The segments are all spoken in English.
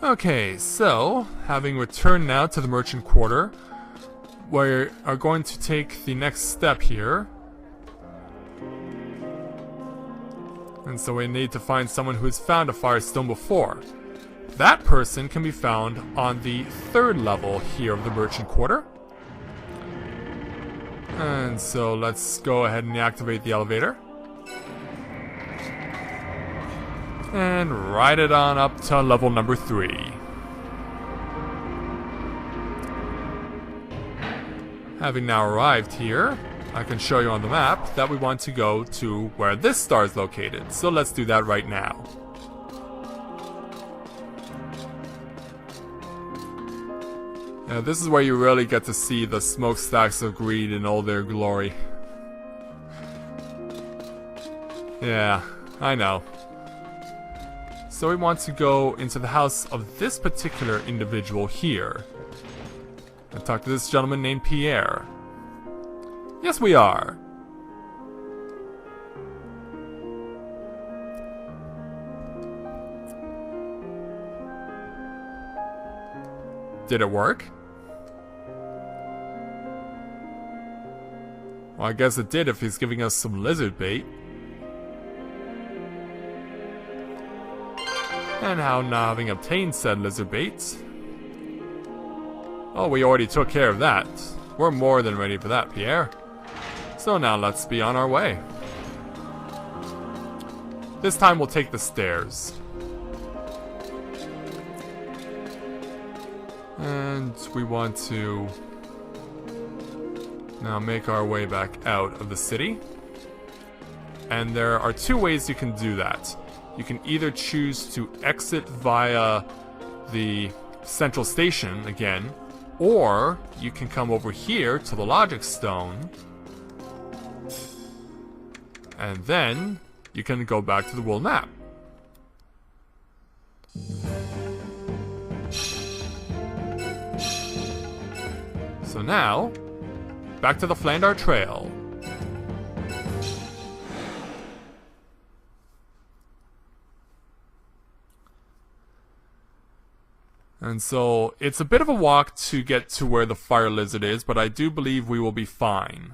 Okay, so, having returned now to the merchant quarter, we are going to take the next step here. And so we need to find someone who has found a Firestone before. That person can be found on the 3rd level here of the merchant quarter. And so let's go ahead and activate the elevator. And ride it on up to level number 3. Having now arrived here, I can show you on the map that we want to go to where this star is located. So let's do that right now. Now this is where you really get to see the smokestacks of greed in all their glory. Yeah, I know. So we want to go into the house of this particular individual here and talk to this gentleman named Pierre. Yes, we are. Did it work? Well, I guess it did if he's giving us some lizard bait. And how now having obtained said lizard bait. Oh, we already took care of that. We're more than ready for that, Pierre. So now let's be on our way. This time we'll take the stairs. And we want to now make our way back out of the city. And there are 2 ways you can do that. You can either choose to exit via the central station again, or you can come over here to the logic stone, and then you can go back to the world map. So now, back to the Flandar Trail. And so, it's a bit of a walk to get to where the fire lizard is, but I do believe we will be fine.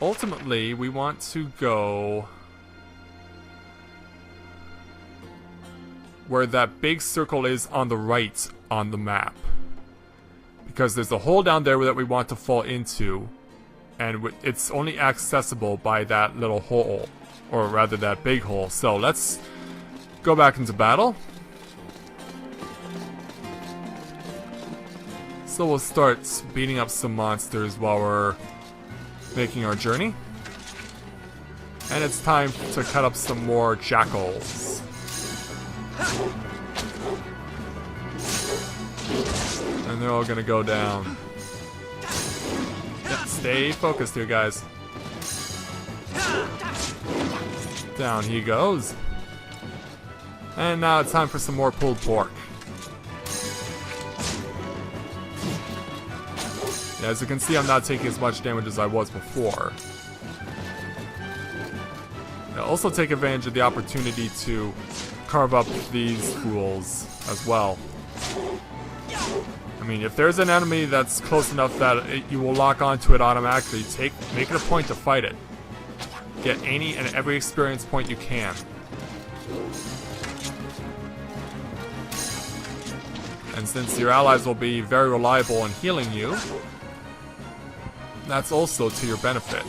Ultimately, we want to go where that big circle is on the right on the map. Because there's a hole down there that we want to fall into, and it's only accessible by that little hole, or rather that big hole. So let's go back into battle. So we'll start beating up some monsters while we're making our journey. And it's time to cut up some more jackals. And they're all gonna go down. Yep, stay focused here, guys. Down he goes. And now it's time for some more pulled pork. As you can see, I'm not taking as much damage as I was before. I'll also take advantage of the opportunity to carve up these fools as well. I mean, if there's an enemy that's close enough that you will lock onto it automatically, make it a point to fight it. Get any and every experience point you can. And since your allies will be very reliable in healing you, that's also to your benefit.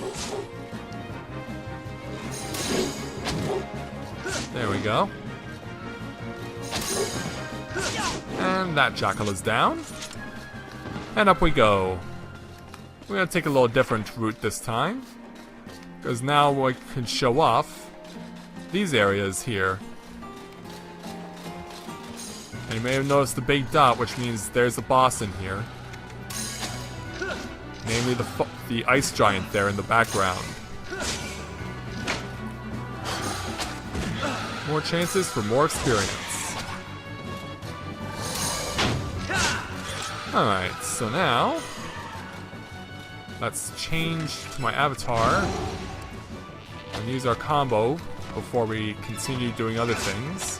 There we go. And that jackal is down. And up we go. We're gonna take a little different route this time, because now we can show off these areas here. And you may have noticed the big dot, which means there's a boss in here. Namely the ice giant there in the background. More chances for more experience. Alright, so now let's change to my avatar and use our combo before we continue doing other things.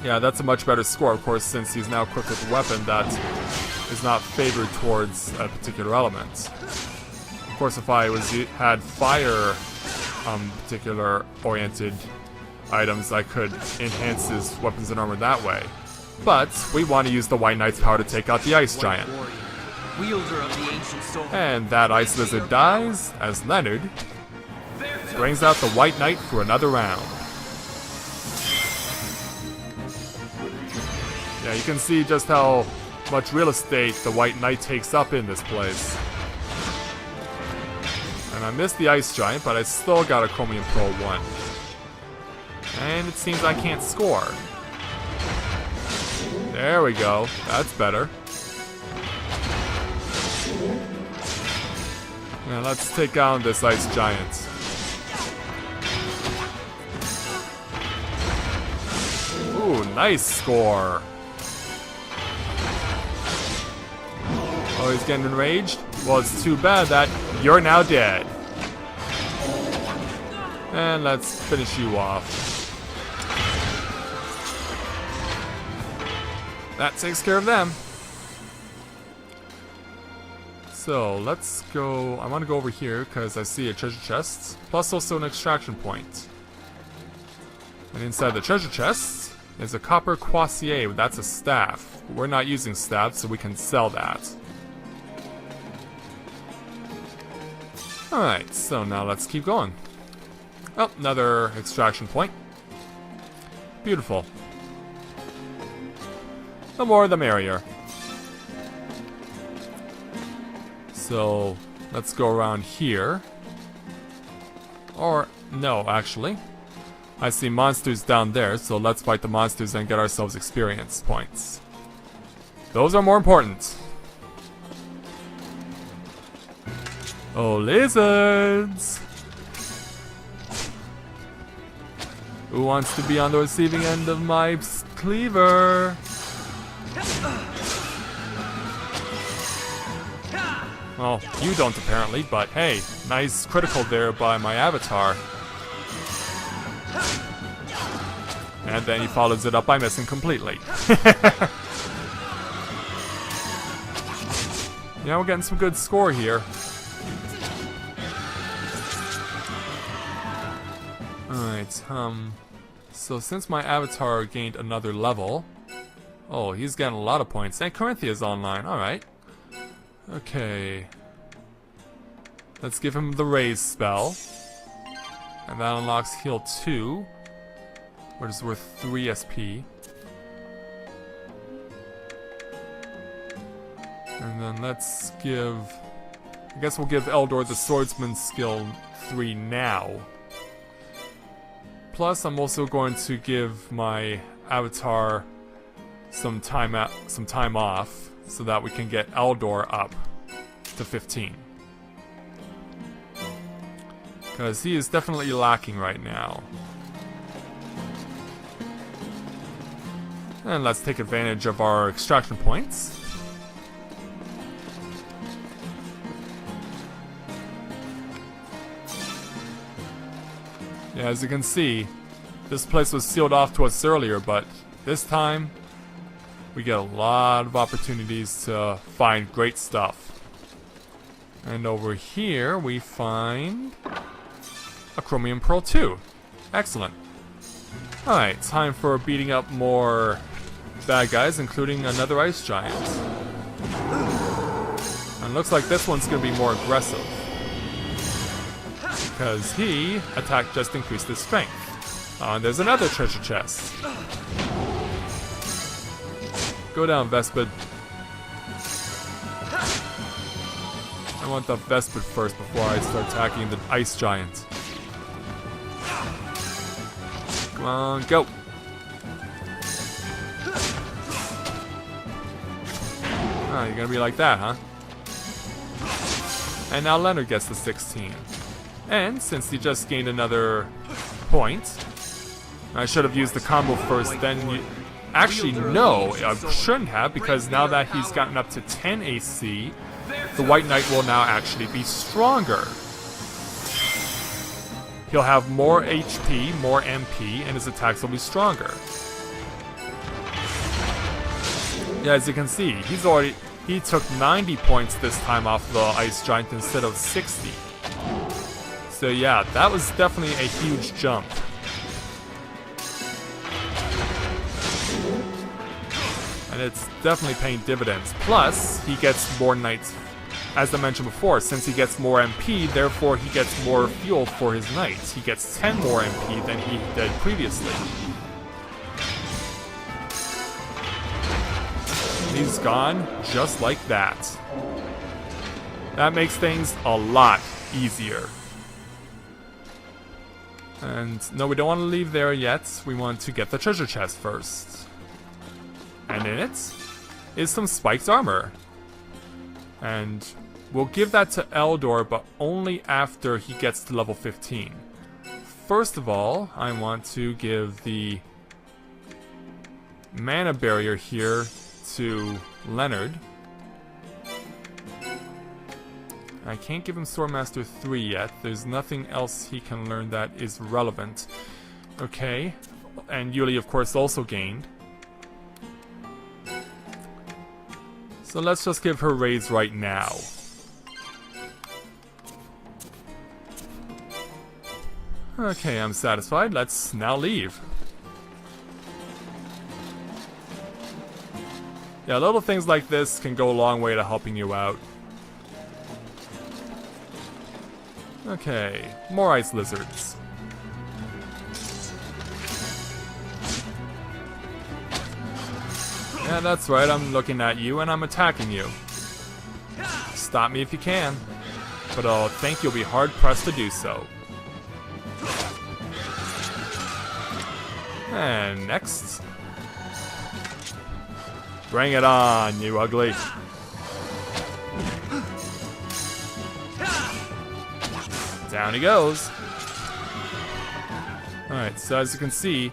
Yeah, that's a much better score, of course, since he's now equipped with a weapon that is not favored towards a particular element. Of course, if I had fire particular oriented items, I could enhance his weapons and armor that way. But we want to use the White Knight's power to take out the Ice Giant. And that Ice Lizard dies as Leonard brings out the White Knight for another round. Yeah, you can see just how much real estate the White Knight takes up in this place. And I missed the Ice Giant, but I still got a Chromium Pearl 1. And it seems I can't score. There we go. That's better. Now let's take down this Ice Giant. Ooh, nice score. Oh, he's getting enraged? Well, it's too bad that you're now dead. And let's finish you off. That takes care of them. So, let's go... I want to go over here because I see a treasure chest. Plus also an extraction point. And inside the treasure chest is a copper croisier. That's a staff. We're not using staffs, so we can sell that. Alright, so now let's keep going. Oh, another extraction point. Beautiful. The more the merrier. So, let's go around here. Or, no, actually. I see monsters down there, so let's fight the monsters and get ourselves experience points. Those are more important. Oh, lizards! Who wants to be on the receiving end of my cleaver? Well, you don't apparently, but hey, nice critical there by my avatar. And then he follows it up by missing completely. Yeah, we're getting some good score here. Alright, so since my avatar gained another level... Oh, he's getting a lot of points. And Corinthia's online, alright. Okay. Let's give him the raise spell. And that unlocks heal 2. Which is worth 3 SP. And then let's give... I guess we'll give Eldor the Swordsman skill 3 now. Plus, I'm also going to give my avatar some time off so that we can get Eldor up to 15. Because he is definitely lacking right now. And let's take advantage of our extraction points. Yeah, as you can see, this place was sealed off to us earlier, but this time we get a lot of opportunities to find great stuff. And over here we find a Chromium Pearl 2. Excellent. Alright, time for beating up more bad guys, including another Ice Giant. And looks like this one's going to be more aggressive. Because he attack just increased his strength. And there's another treasure chest. Go down, Vespid. I want the Vespid first before I start attacking the Ice Giant. Come on, go! Oh, you're gonna be like that, huh? And now Leonard gets the 16. And since he just gained another point, I should have used the combo first, then you... Actually, no, I shouldn't have, because now that he's gotten up to 10 AC, the White Knight will now actually be stronger. He'll have more HP, more MP, and his attacks will be stronger. Yeah, as you can see, he took 90 points this time off the Ice Giant instead of 60. So yeah, that was definitely a huge jump. And it's definitely paying dividends. Plus, he gets more knights. As I mentioned before, since he gets more MP, therefore he gets more fuel for his knights. He gets 10 more MP than he did previously. He's gone just like that. That makes things a lot easier. And no, we don't want to leave there yet. We want to get the treasure chest first. And in it is some spiked armor. And we'll give that to Eldor, but only after he gets to level 15. First of all, I want to give the mana barrier here to Leonard. I can't give him Swordmaster 3 yet. There's nothing else he can learn that is relevant. Okay. And Yuli, of course, also gained. So let's just give her raise right now. Okay, I'm satisfied. Let's now leave. Yeah, little things like this can go a long way to helping you out. Okay, more ice lizards. Yeah, that's right, I'm looking at you and I'm attacking you. Stop me if you can, but I'll think you'll be hard-pressed to do so. And next. Bring it on, you ugly. Down he goes. Alright, so as you can see,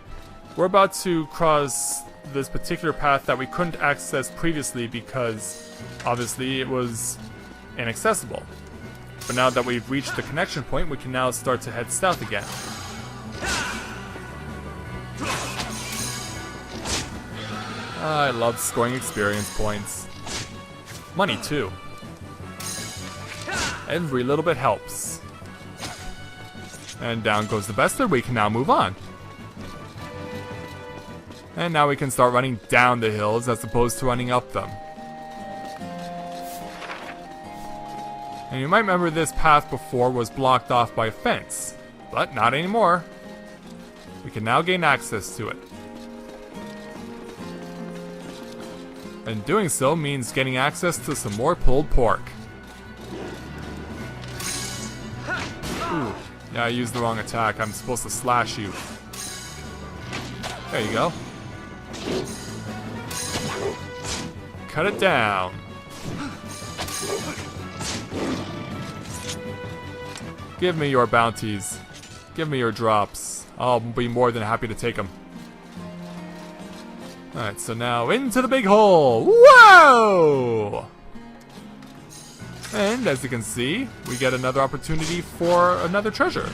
we're about to cross this particular path that we couldn't access previously because obviously it was inaccessible. But now that we've reached the connection point, we can now start to head south again. I love scoring experience points. Money too. Every little bit helps. And down goes the bester. We can now move on. And now we can start running down the hills as opposed to running up them. And you might remember this path before was blocked off by a fence, but not anymore. We can now gain access to it. And doing so means getting access to some more pulled pork. Ooh, yeah, I used the wrong attack. I'm supposed to slash you. There you go. Cut it down. Give me your bounties. Give me your drops. I'll be more than happy to take them. Alright, so now into the big hole! Whoa! And as you can see, we get another opportunity for another treasure.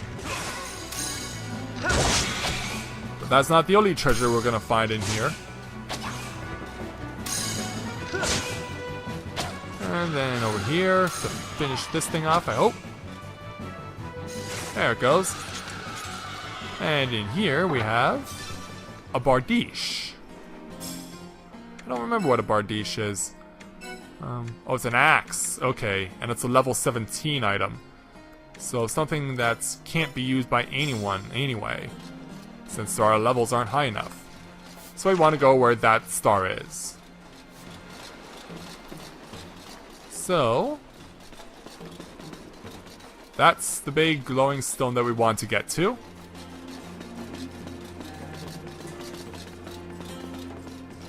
But that's not the only treasure we're gonna find in here. And then over here to finish this thing off, I hope. There it goes. And in here we have a Bardiche. I don't remember what a Bardiche is. Oh, it's an axe. Okay, and it's a level 17 item. So something that can't be used by anyone anyway, since our levels aren't high enough. So we want to go where that star is. So that's the big glowing stone that we want to get to.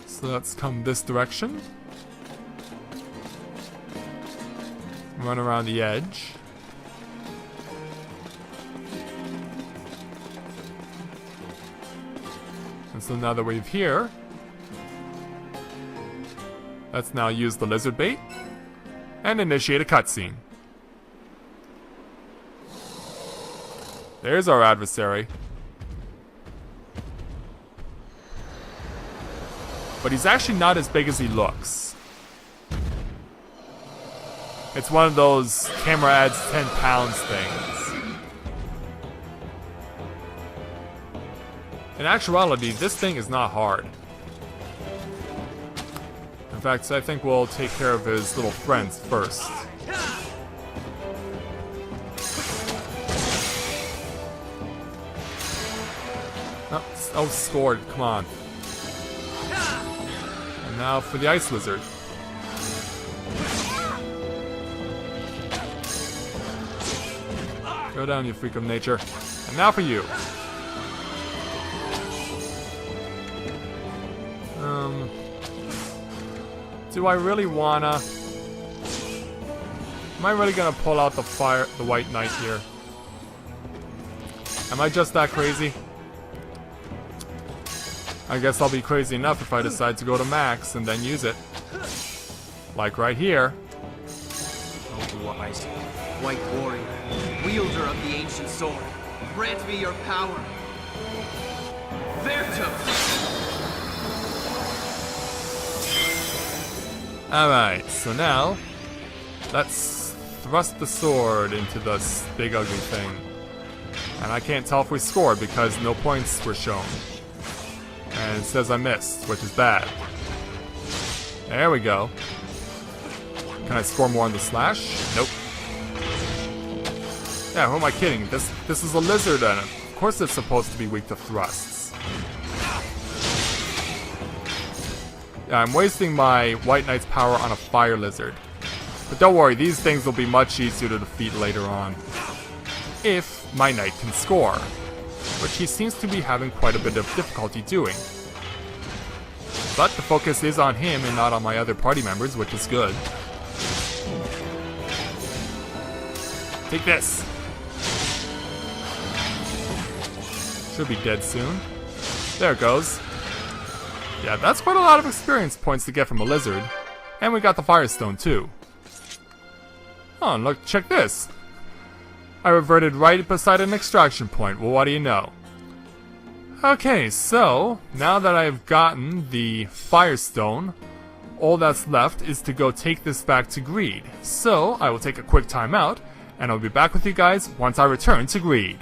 So let's come this direction. Run around the edge. And so now that we're here, let's now use the lizard bait and initiate a cutscene. There's our adversary. but he's actually not as big as he looks. It's one of those camera adds 10 pounds things. In actuality, this thing is not hard. In fact, I think we'll take care of his little friends first. Oh, scored. Come on. And now for the ice lizard. Go down, you freak of nature. And now for you. Do I really wanna... Am I really gonna pull out the white knight here? Am I just that crazy? I guess I'll be crazy enough if I decide to go to max and then use it. Like right here. Oh, wise, white warrior, wielder of the ancient sword, grant me your power. Verto! Alright, so now, let's thrust the sword into this big ugly thing. And I can't tell if we scored because no points were shown. And it says I missed, which is bad. There we go. Can I score more on the slash? Nope. Yeah, who am I kidding? This is a lizard, and of course it's supposed to be weak to thrusts. Yeah, I'm wasting my White Knight's power on a fire lizard. But don't worry, these things will be much easier to defeat later on. If my knight can score. Which he seems to be having quite a bit of difficulty doing. But the focus is on him and not on my other party members, which is good. Take this! Should be dead soon. There it goes. Yeah, that's quite a lot of experience points to get from a lizard. And we got the Firestone too. Oh, and look, check this! I reverted right beside an extraction point. Well, what do you know? Okay, so, now that I've gotten the Firestone, all that's left is to go take this back to Greed. So, I will take a quick time out, and I'll be back with you guys once I return to Greed.